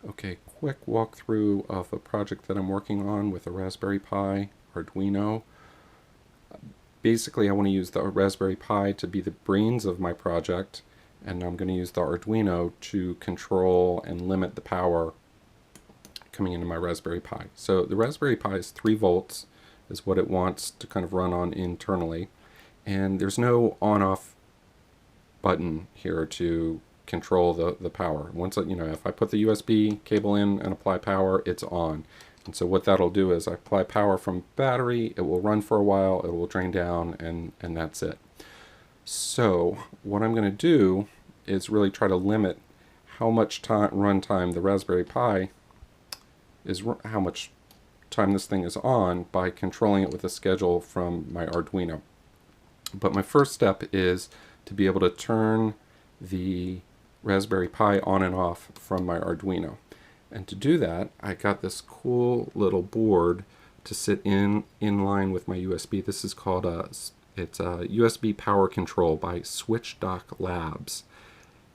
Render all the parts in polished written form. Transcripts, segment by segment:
Okay, quick walkthrough of a project that I'm working on with a Raspberry Pi Arduino. Basically, I want to use the Raspberry Pi to be the brains of my project, and I'm going to use the Arduino to control and limit the power coming into my Raspberry Pi. So the Raspberry Pi is 3 volts is what it wants to kind of run on internally, and there's no on-off button here to control the power. Once if I put the USB cable in and apply power, it's on. And so what that'll do is I apply power from battery, it will run for a while, it will drain down, and that's it. So what I'm going to do is really try to limit how much runtime the Raspberry Pi is, how much time this thing is on, by controlling it with a schedule from my Arduino. But my first step is to be able to turn the Raspberry Pi on and off from my Arduino. And to do that, I got this cool little board to sit in line with my USB. This is called it's a USB PowerControl by SwitchDoc Labs.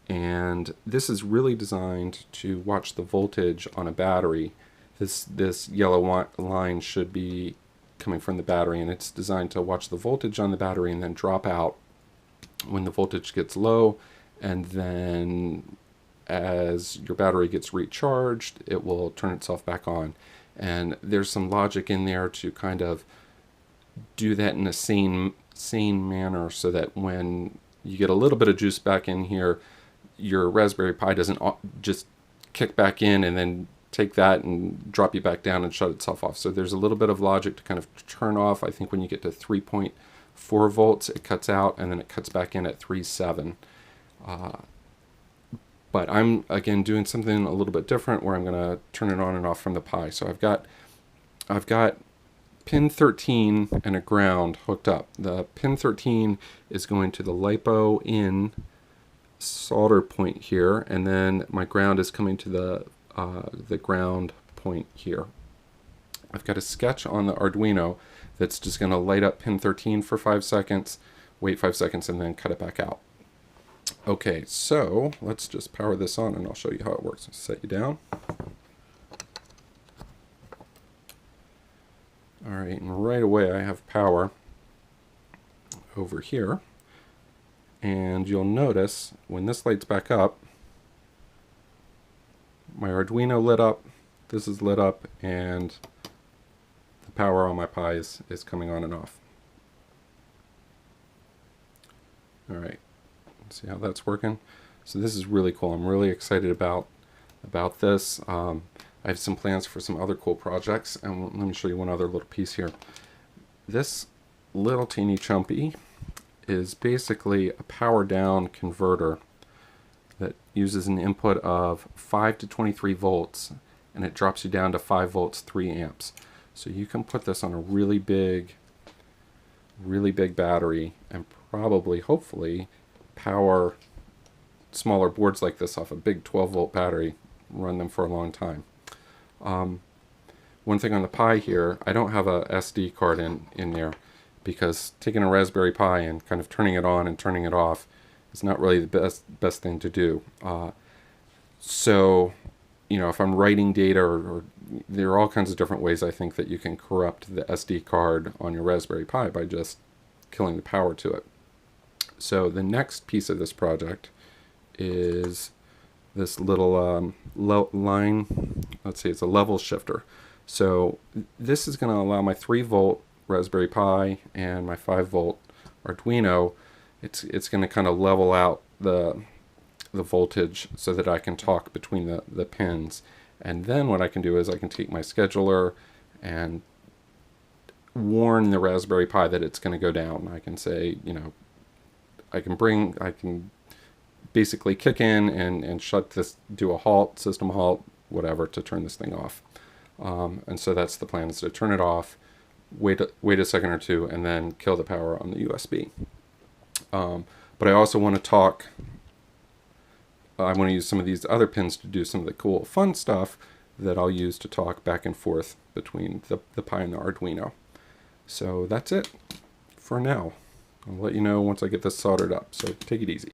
And this is really designed to watch the voltage on a battery. This yellow line should be coming from the battery, and it's designed to watch the voltage on the battery and then drop out when the voltage gets low, and then as your battery gets recharged, it will turn itself back on. And there's some logic in there to kind of do that in a sane manner, so that when you get a little bit of juice back in here, your Raspberry Pi doesn't just kick back in and then take that and drop you back down and shut itself off. So there's a little bit of logic to kind of turn off. I think when you get to 3.4 volts, it cuts out, and then it cuts back in at 3.7. But I'm, again, doing something a little bit different, where I'm going to turn it on and off from the Pi. So I've got pin 13 and a ground hooked up. The pin 13 is going to the LiPo in solder point here, and then my ground is coming to the ground point here. I've got a sketch on the Arduino that's just going to light up pin 13 for 5 seconds, wait 5 seconds, and then cut it back out. Okay, so let's just power this on and I'll show you how it works. Set you down. Alright, and right away I have power over here. And you'll notice when this lights back up, my Arduino lit up, this is lit up, and the power on my Pi is coming on and off. Alright, see how that's working? So this is really cool. I'm really excited about this. I have some plans for some other cool projects, and let me show you one other little piece here. This little teeny chumpy is basically a power down converter that uses an input of 5 to 23 volts, and it drops you down to 5 volts 3 amps. So you can put this on a really big battery, and probably, hopefully, power smaller boards like this off a big 12 volt battery, run them for a long time. One thing on the Pi here, I don't have a SD card in there, because taking a Raspberry Pi and kind of turning it on and turning it off is not really the best thing to do. So, if I'm writing data, or there are all kinds of different ways I think that you can corrupt the SD card on your Raspberry Pi by just killing the power to it. So the next piece of this project is this little line. Let's see, it's a level shifter. So this is going to allow my 3 volt Raspberry Pi and my 5 volt Arduino, it's going to kind of level out the voltage so that I can talk between the pins. And then what I can do is I can take my scheduler and warn the Raspberry Pi that it's going to go down. I can say, I can basically kick in and shut this, do a halt, system halt, whatever, to turn this thing off. And so that's the plan, is to turn it off, wait a second or two, and then kill the power on the USB. But I also want to talk, I want to use some of these other pins to do some of the cool fun stuff that I'll use to talk back and forth between the Pi and the Arduino. So that's it for now. I'll let you know once I get this soldered up, so take it easy.